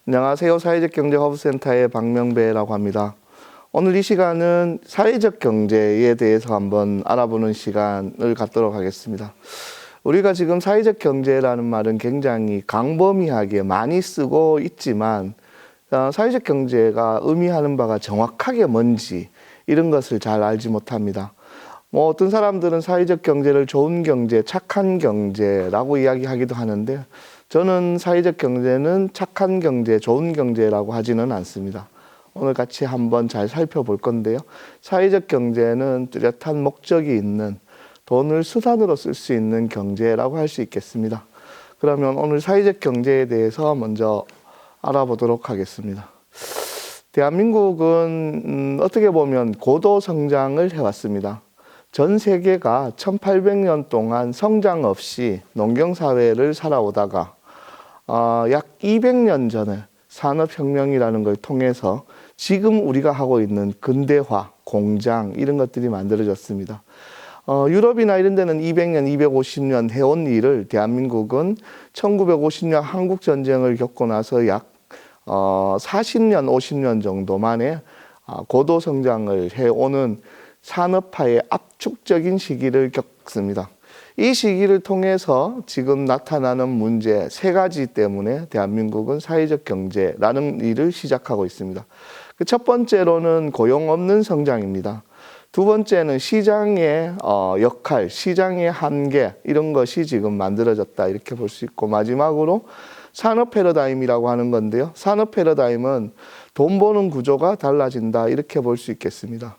안녕하세요. 사회적 경제 허브센터의 박명배라고 합니다. 오늘 이 시간은 사회적 경제에 대해서 한번 알아보는 시간을 갖도록 하겠습니다. 우리가 지금 사회적 경제라는 말은 굉장히 광범위하게 많이 쓰고 있지만 사회적 경제가 의미하는 바가 정확하게 뭔지 이런 것을 잘 알지 못합니다. 어떤 사람들은 사회적 경제를 좋은 경제, 착한 경제라고 이야기하기도 하는데 저는 사회적 경제는 착한 경제, 좋은 경제라고 하지는 않습니다. 오늘 같이 한번 잘 살펴볼 건데요. 사회적 경제는 뚜렷한 목적이 있는 돈을 수단으로 쓸 수 있는 경제라고 할 수 있겠습니다. 그러면 오늘 사회적 경제에 대해서 먼저 알아보도록 하겠습니다. 대한민국은 어떻게 보면 고도 성장을 해왔습니다. 전 세계가 1800년 동안 성장 없이 농경사회를 살아오다가 약 200년 전에 산업혁명이라는 걸 통해서 지금 우리가 하고 있는 근대화, 공장 이런 것들이 만들어졌습니다. 유럽이나 이런 데는 200년, 250년 해온 일을 대한민국은 1950년 한국전쟁을 겪고 나서 약 40년, 50년 정도 만에 고도 성장을 해오는 산업화의 압축적인 시기를 겪습니다. 이 시기를 통해서 지금 나타나는 문제 세 가지 때문에 대한민국은 사회적 경제라는 일을 시작하고 있습니다. 첫 번째로는 고용 없는 성장입니다. 두 번째는 시장의 역할, 시장의 한계 이런 것이 지금 만들어졌다 이렇게 볼 수 있고 마지막으로 산업 패러다임이라고 하는 건데요. 산업 패러다임은 돈 버는 구조가 달라진다 이렇게 볼 수 있겠습니다.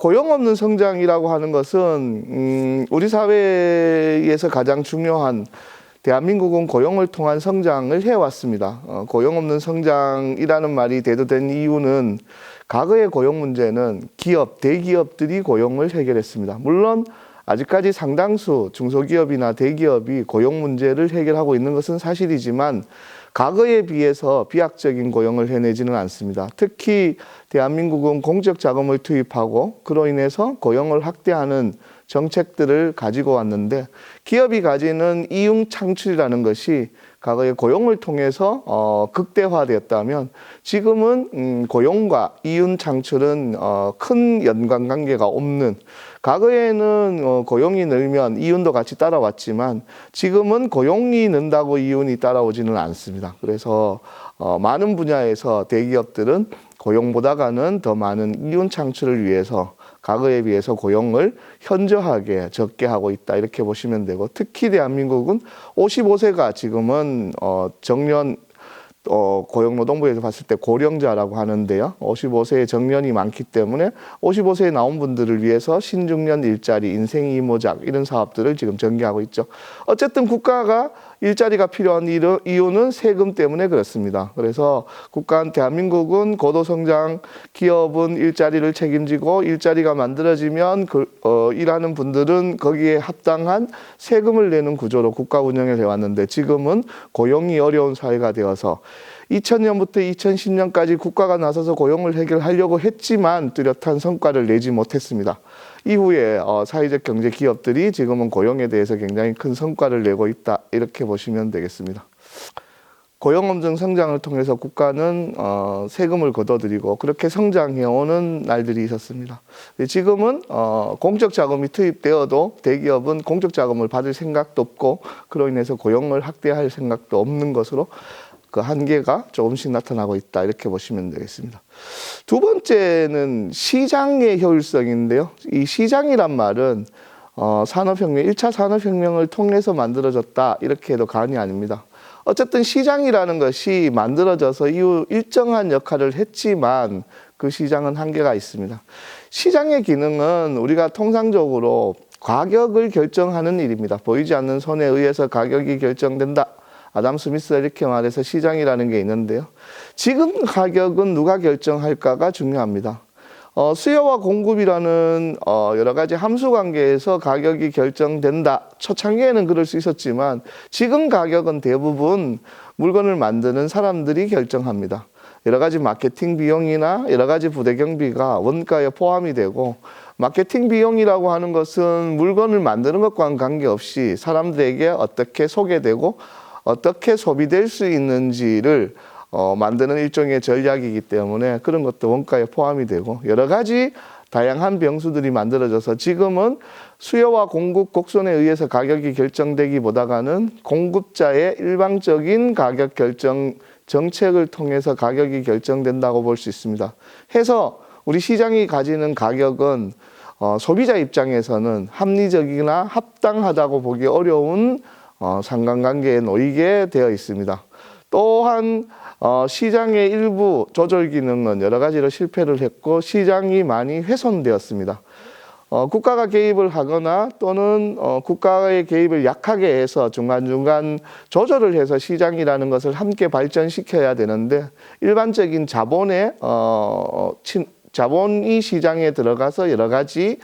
고용 없는 성장이라고 하는 것은 우리 사회에서 가장 중요한 대한민국은 고용을 통한 성장을 해왔습니다. 고용 없는 성장이라는 말이 대두된 이유는 과거의 고용 문제는 기업, 대기업들이 고용을 해결했습니다. 물론 아직까지 상당수 중소기업이나 대기업이 고용 문제를 해결하고 있는 것은 사실이지만 과거에 비해서 비약적인 고용을 해내지는 않습니다. 특히 대한민국은 공적 자금을 투입하고 그로 인해서 고용을 확대하는 정책들을 가지고 왔는데 기업이 가지는 이윤 창출이라는 것이 과거에 고용을 통해서 극대화되었다면 지금은 고용과 이윤 창출은 큰 연관관계가 없는 과거에는 고용이 늘면 이윤도 같이 따라왔지만 지금은 고용이 는다고 이윤이 따라오지는 않습니다. 그래서 많은 분야에서 대기업들은 고용보다가는 더 많은 이윤 창출을 위해서 과거에 비해서 고용을 현저하게 적게 하고 있다 이렇게 보시면 되고 특히 대한민국은 55세가 지금은 정년 고용노동부에서 봤을 때 고령자라고 하는데요. 55세의 정년이 많기 때문에 55세에 나온 분들을 위해서 신중년 일자리, 인생 이모작 이런 사업들을 지금 전개하고 있죠. 어쨌든 국가가 일자리가 필요한 이유는 세금 때문에 그렇습니다. 그래서 대한민국은 고도성장, 기업은 일자리를 책임지고 일자리가 만들어지면 일하는 분들은 거기에 합당한 세금을 내는 구조로 국가 운영을 해왔는데 지금은 고용이 어려운 사회가 되어서 2000년부터 2010년까지 국가가 나서서 고용을 해결하려고 했지만 뚜렷한 성과를 내지 못했습니다. 이후에 사회적 경제 기업들이 지금은 고용에 대해서 굉장히 큰 성과를 내고 있다 이렇게 보시면 되겠습니다. 고용 없는 성장을 통해서 국가는 세금을 걷어들이고 그렇게 성장해오는 날들이 있었습니다. 지금은 공적 자금이 투입되어도 대기업은 공적 자금을 받을 생각도 없고 그로 인해서 고용을 확대할 생각도 없는 것으로 그 한계가 조금씩 나타나고 있다 이렇게 보시면 되겠습니다. 두 번째는 시장의 효율성인데요. 이 시장이란 말은 산업혁명, 1차 산업혁명을 통해서 만들어졌다 이렇게 해도 과언이 아닙니다. 어쨌든 시장이라는 것이 만들어져서 이후 일정한 역할을 했지만 그 시장은 한계가 있습니다. 시장의 기능은 우리가 통상적으로 가격을 결정하는 일입니다. 보이지 않는 손에 의해서 가격이 결정된다. 아담 스미스가 이렇게 말해서 시장이라는 게 있는데요. 지금 가격은 누가 결정할까가 중요합니다. 수요와 공급이라는 여러 가지 함수 관계에서 가격이 결정된다. 초창기에는 그럴 수 있었지만 지금 가격은 대부분 물건을 만드는 사람들이 결정합니다. 여러 가지 마케팅 비용이나 여러 가지 부대 경비가 원가에 포함이 되고 마케팅 비용이라고 하는 것은 물건을 만드는 것과는 관계없이 사람들에게 어떻게 소개되고 어떻게 소비될 수 있는지를 만드는 일종의 전략이기 때문에 그런 것도 원가에 포함이 되고 여러 가지 다양한 병수들이 만들어져서 지금은 수요와 공급 곡선에 의해서 가격이 결정되기보다는 공급자의 일방적인 가격 결정 정책을 통해서 가격이 결정된다고 볼 수 있습니다. 해서 우리 시장이 가지는 가격은 소비자 입장에서는 합리적이나 합당하다고 보기 어려운 상관관계에 놓이게 되어 있습니다. 또한 시장의 일부 조절 기능은 여러 가지로 실패를 했고 시장이 많이 훼손되었습니다. 국가가 개입을 하거나 또는 국가의 개입을 약하게 해서 중간중간 조절을 해서 시장이라는 것을 함께 발전시켜야 되는데 일반적인 자본이 시장에 들어가서 여러 가지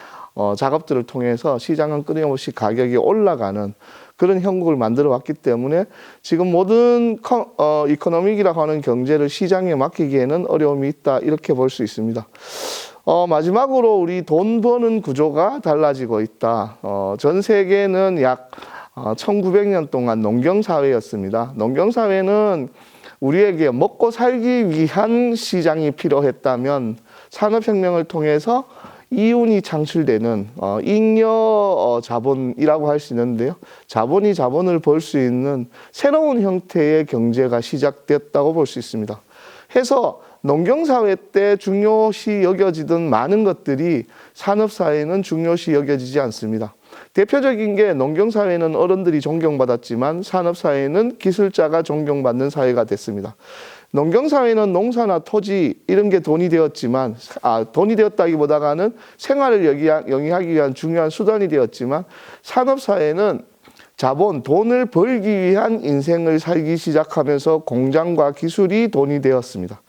작업들을 통해서 시장은 끊임없이 가격이 올라가는 그런 형국을 만들어 왔기 때문에 지금 모든 이코노믹이라고 하는 경제를 시장에 맡기기에는 어려움이 있다 이렇게 볼 수 있습니다. 마지막으로 우리 돈 버는 구조가 달라지고 있다. 전 세계는 약 1900년 동안 농경사회였습니다. 농경사회는 우리에게 먹고 살기 위한 시장이 필요했다면 산업혁명을 통해서 이윤이 창출되는 잉여 자본이라고 할 수 있는데요. 자본이 자본을 벌 수 있는 새로운 형태의 경제가 시작되었다고 볼 수 있습니다. 해서 농경사회 때 중요시 여겨지던 많은 것들이 산업사회는 중요시 여겨지지 않습니다. 대표적인 게 농경사회는 어른들이 존경받았지만 산업사회는 기술자가 존경받는 사회가 됐습니다. 농경사회는 농사나 토지 이런 게 돈이 되었지만 돈이 되었다기보다는 생활을 영위하기 위한 중요한 수단이 되었지만 산업사회는 자본, 돈을 벌기 위한 인생을 살기 시작하면서 공장과 기술이 돈이 되었습니다.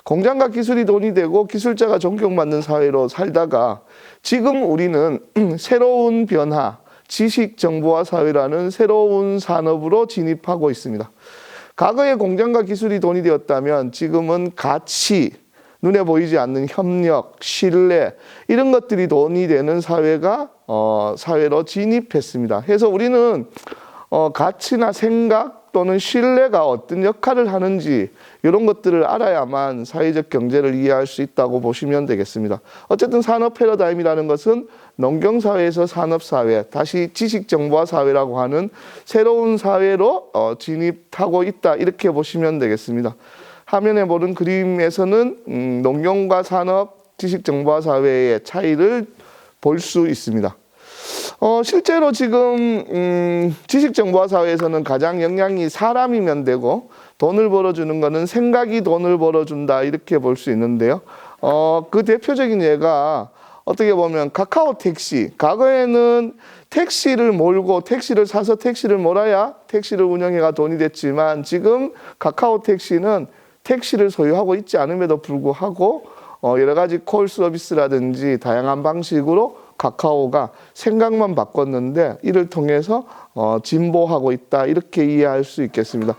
공장과 기술이 돈이 되고 기술자가 존경받는 사회로 살다가 지금 우리는 새로운 변화, 지식정보화 사회라는 새로운 산업으로 진입하고 있습니다. 과거에 공장과 기술이 돈이 되었다면 지금은 가치, 눈에 보이지 않는 협력, 신뢰 이런 것들이 돈이 되는 사회로 진입했습니다. 그래서 우리는 가치나 생각 또는 신뢰가 어떤 역할을 하는지 이런 것들을 알아야만 사회적 경제를 이해할 수 있다고 보시면 되겠습니다. 어쨌든 산업 패러다임이라는 것은 농경사회에서 산업사회, 다시 지식정보화 사회라고 하는 새로운 사회로 진입하고 있다 이렇게 보시면 되겠습니다. 화면에 보는 그림에서는 농경과 산업, 지식정보화 사회의 차이를 볼 수 있습니다. 실제로 지금 지식정보화 사회에서는 가장 역량이 사람이면 되고 돈을 벌어주는 것은 생각이 돈을 벌어준다 이렇게 볼 수 있는데요. 그 대표적인 예가 어떻게 보면 카카오 택시, 과거에는 택시를 몰고 택시를 사서 택시를 몰아야 택시를 운영해가 돈이 됐지만 지금 카카오 택시는 택시를 소유하고 있지 않음에도 불구하고 여러 가지 콜 서비스라든지 다양한 방식으로 카카오가 생각만 바꿨는데 이를 통해서 진보하고 있다 이렇게 이해할 수 있겠습니다.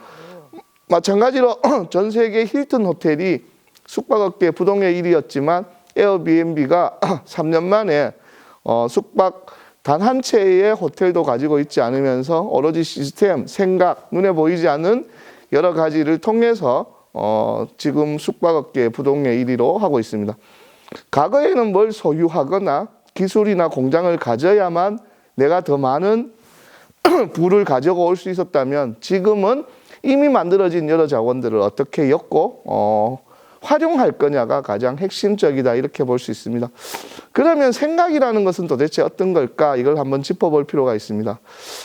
마찬가지로 전 세계 힐튼 호텔이 숙박업계 부동의 1위였지만 에어비앤비가 3년 만에 숙박 단 한 채의 호텔도 가지고 있지 않으면서 오로지 시스템, 생각, 눈에 보이지 않는 여러 가지를 통해서 지금 숙박업계 부동의 1위로 하고 있습니다. 과거에는 뭘 소유하거나 기술이나 공장을 가져야만 내가 더 많은 부를 가져고 올 수 있었다면 지금은 이미 만들어진 여러 자원들을 어떻게 엮고 활용할 거냐가 가장 핵심적이다 이렇게 볼 수 있습니다. 그러면 생각이라는 것은 도대체 어떤 걸까? 이걸 한번 짚어볼 필요가 있습니다.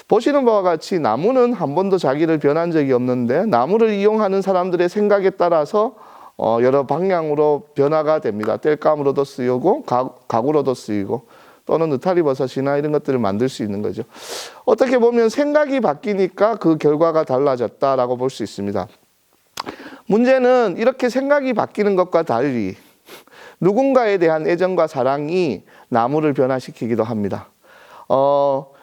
보시는 바와 같이 나무는 한 번도 자기를 변한 적이 없는데 나무를 이용하는 사람들의 생각에 따라서 여러 방향으로 변화가 됩니다. 땔감으로도 쓰이고 가구로도 쓰이고 또는 느타리버섯이나 이런 것들을 만들 수 있는 거죠. 어떻게 보면 생각이 바뀌니까 그 결과가 달라졌다라고 볼 수 있습니다. 문제는 이렇게 생각이 바뀌는 것과 달리 누군가에 대한 애정과 사랑이 나무를 변화시키기도 합니다.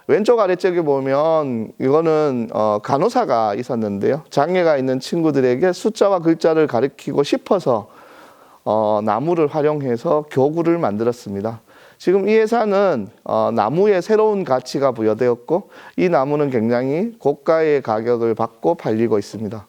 왼쪽 아래쪽에 보면 이거는 간호사가 있었는데요. 장애가 있는 친구들에게 숫자와 글자를 가르치고 싶어서 나무를 활용해서 교구를 만들었습니다. 지금 이 회사는 나무에 새로운 가치가 부여되었고 이 나무는 굉장히 고가의 가격을 받고 팔리고 있습니다.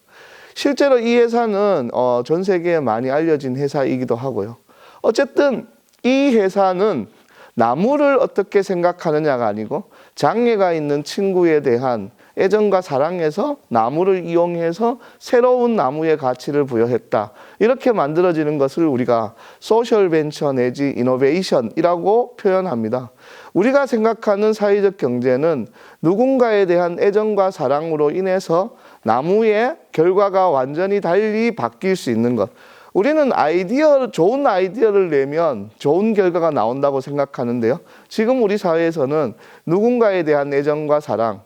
실제로 이 회사는 전 세계에 많이 알려진 회사이기도 하고요. 어쨌든 이 회사는 나무를 어떻게 생각하느냐가 아니고 장애가 있는 친구에 대한 애정과 사랑에서 나무를 이용해서 새로운 나무의 가치를 부여했다. 이렇게 만들어지는 것을 우리가 소셜 벤처 내지 이노베이션이라고 표현합니다. 우리가 생각하는 사회적 경제는 누군가에 대한 애정과 사랑으로 인해서 나무의 결과가 완전히 달리 바뀔 수 있는 것. 우리는 좋은 아이디어를 내면 좋은 결과가 나온다고 생각하는데요. 지금 우리 사회에서는 누군가에 대한 애정과 사랑,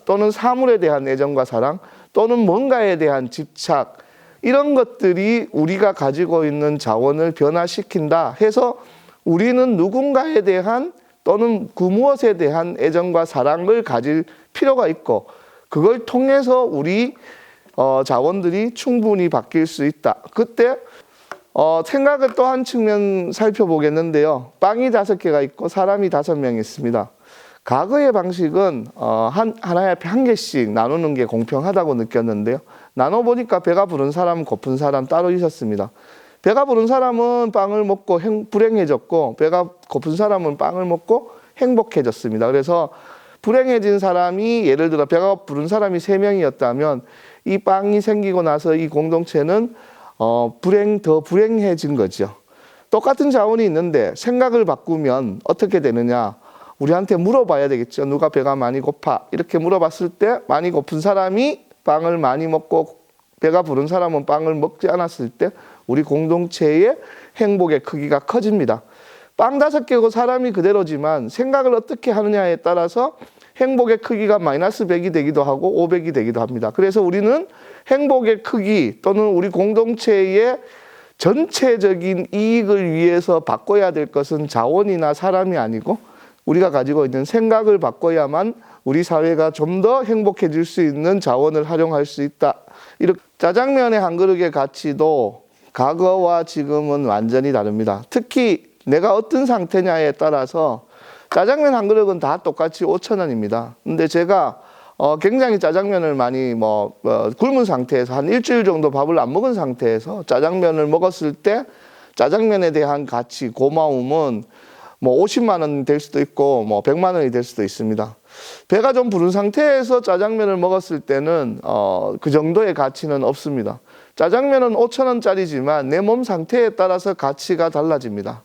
또는 사물에 대한 애정과 사랑, 또는 뭔가에 대한 집착, 이런 것들이 우리가 가지고 있는 자원을 변화시킨다 해서 우리는 누군가에 대한 또는 그 무엇에 대한 애정과 사랑을 가질 필요가 있고, 그걸 통해서 우리 자원들이 충분히 바뀔 수 있다. 그때 생각을 또 한 측면 살펴보겠는데요. 빵이 5개가 있고 사람이 5명 있습니다. 과거의 방식은 하나에 앞에 한 개씩 나누는 게 공평하다고 느꼈는데요. 나눠보니까 배가 부른 사람, 고픈 사람 따로 있었습니다. 배가 부른 사람은 빵을 먹고 불행해졌고, 배가 고픈 사람은 빵을 먹고 행복해졌습니다. 그래서 불행해진 사람이, 예를 들어 배가 부른 사람이 3명이었다면 이 빵이 생기고 나서 이 공동체는 더 불행해진 거죠. 똑같은 자원이 있는데 생각을 바꾸면 어떻게 되느냐? 우리한테 물어봐야 되겠죠. 누가 배가 많이 고파? 이렇게 물어봤을 때 많이 고픈 사람이 빵을 많이 먹고 배가 부른 사람은 빵을 먹지 않았을 때 우리 공동체의 행복의 크기가 커집니다. 빵 5개고 사람이 그대로지만 생각을 어떻게 하느냐에 따라서 행복의 크기가 마이너스 100이 되기도 하고 500이 되기도 합니다. 그래서 우리는 행복의 크기 또는 우리 공동체의 전체적인 이익을 위해서 바꿔야 될 것은 자원이나 사람이 아니고 우리가 가지고 있는 생각을 바꿔야만 우리 사회가 좀 더 행복해질 수 있는 자원을 활용할 수 있다. 이렇게 짜장면의 한 그릇의 가치도 과거와 지금은 완전히 다릅니다. 특히 내가 어떤 상태냐에 따라서 짜장면 한 그릇은 다 똑같이 5,000원입니다. 근데 제가 굉장히 짜장면을 많이 굶은 상태에서 한 일주일 정도 밥을 안 먹은 상태에서 짜장면을 먹었을 때 짜장면에 대한 가치, 고마움은 50만 원 될 수도 있고 100만 원이 될 수도 있습니다. 배가 좀 부른 상태에서 짜장면을 먹었을 때는 그 정도의 가치는 없습니다. 짜장면은 5,000원짜리지만 내 몸 상태에 따라서 가치가 달라집니다.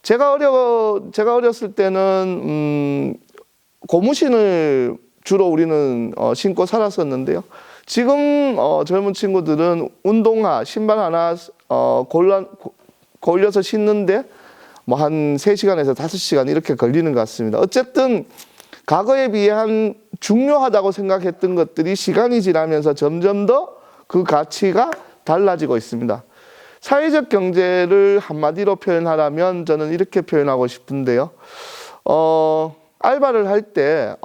제가 어렸을 때는 고무신을 주로 우리는 신고 살았었는데요. 지금 젊은 친구들은 운동화, 신발 하나 골려서 신는데 한 3시간에서 5시간 이렇게 걸리는 것 같습니다. 어쨌든 과거에 비해 중요하다고 생각했던 것들이 시간이 지나면서 점점 더 그 가치가 달라지고 있습니다. 사회적 경제를 한마디로 표현하라면 저는 이렇게 표현하고 싶은데요. 알바를 할 때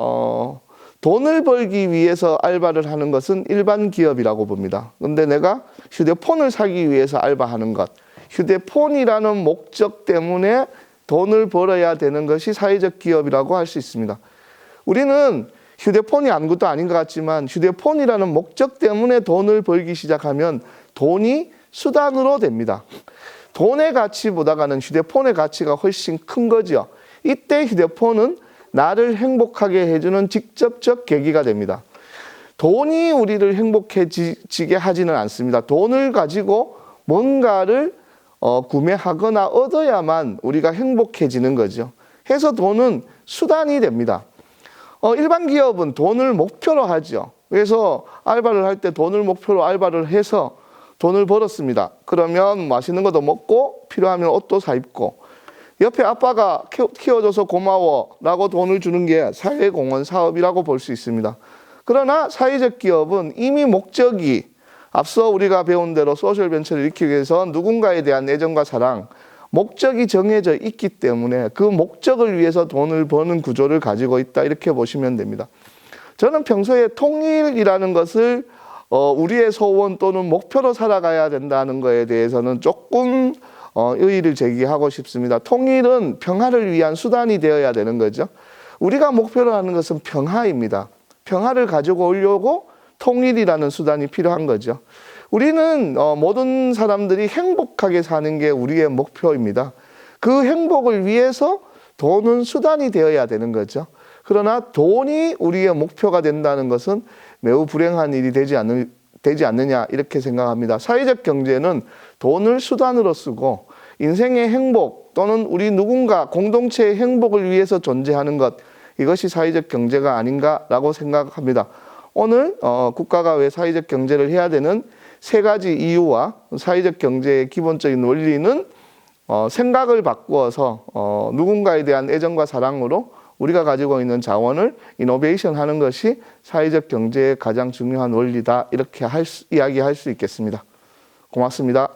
돈을 벌기 위해서 알바를 하는 것은 일반 기업이라고 봅니다. 근데 내가 휴대폰을 사기 위해서 알바하는 것, 휴대폰이라는 목적 때문에 돈을 벌어야 되는 것이 사회적 기업이라고 할 수 있습니다. 우리는 휴대폰이 아무것도 아닌 것 같지만 휴대폰이라는 목적 때문에 돈을 벌기 시작하면 돈이 수단으로 됩니다. 돈의 가치보다는 휴대폰의 가치가 훨씬 큰 거죠. 이때 휴대폰은 나를 행복하게 해주는 직접적 계기가 됩니다. 돈이 우리를 행복해지게 하지는 않습니다. 돈을 가지고 뭔가를 구매하거나 얻어야만 우리가 행복해지는 거죠. 해서 돈은 수단이 됩니다. 일반 기업은 돈을 목표로 하죠. 그래서 알바를 할 때 돈을 목표로 알바를 해서 돈을 벌었습니다. 그러면 맛있는 것도 먹고 필요하면 옷도 사 입고 옆에 아빠가 키워줘서 고마워라고 돈을 주는 게 사회공헌 사업이라고 볼 수 있습니다. 그러나 사회적 기업은 이미 목적이 앞서 우리가 배운 대로 소셜 벤처를 일으키기 위해서 누군가에 대한 애정과 사랑, 목적이 정해져 있기 때문에 그 목적을 위해서 돈을 버는 구조를 가지고 있다 이렇게 보시면 됩니다. 저는 평소에 통일이라는 것을 우리의 소원 또는 목표로 살아가야 된다는 것에 대해서는 조금 의의를 제기하고 싶습니다. 통일은 평화를 위한 수단이 되어야 되는 거죠. 우리가 목표로 하는 것은 평화입니다. 평화를 가지고 오려고 통일이라는 수단이 필요한 거죠. 우리는 모든 사람들이 행복하게 사는 게 우리의 목표입니다. 그 행복을 위해서 돈은 수단이 되어야 되는 거죠. 그러나 돈이 우리의 목표가 된다는 것은 매우 불행한 일이 되지 않느냐 이렇게 생각합니다. 사회적 경제는 돈을 수단으로 쓰고 인생의 행복 또는 우리 누군가 공동체의 행복을 위해서 존재하는 것, 이것이 사회적 경제가 아닌가라고 생각합니다. 오늘 국가가 왜 사회적 경제를 해야 되는 세 가지 이유와 사회적 경제의 기본적인 원리는 생각을 바꾸어서 누군가에 대한 애정과 사랑으로 우리가 가지고 있는 자원을 이노베이션 하는 것이 사회적 경제의 가장 중요한 원리다, 이렇게 이야기할 수 있겠습니다. 고맙습니다.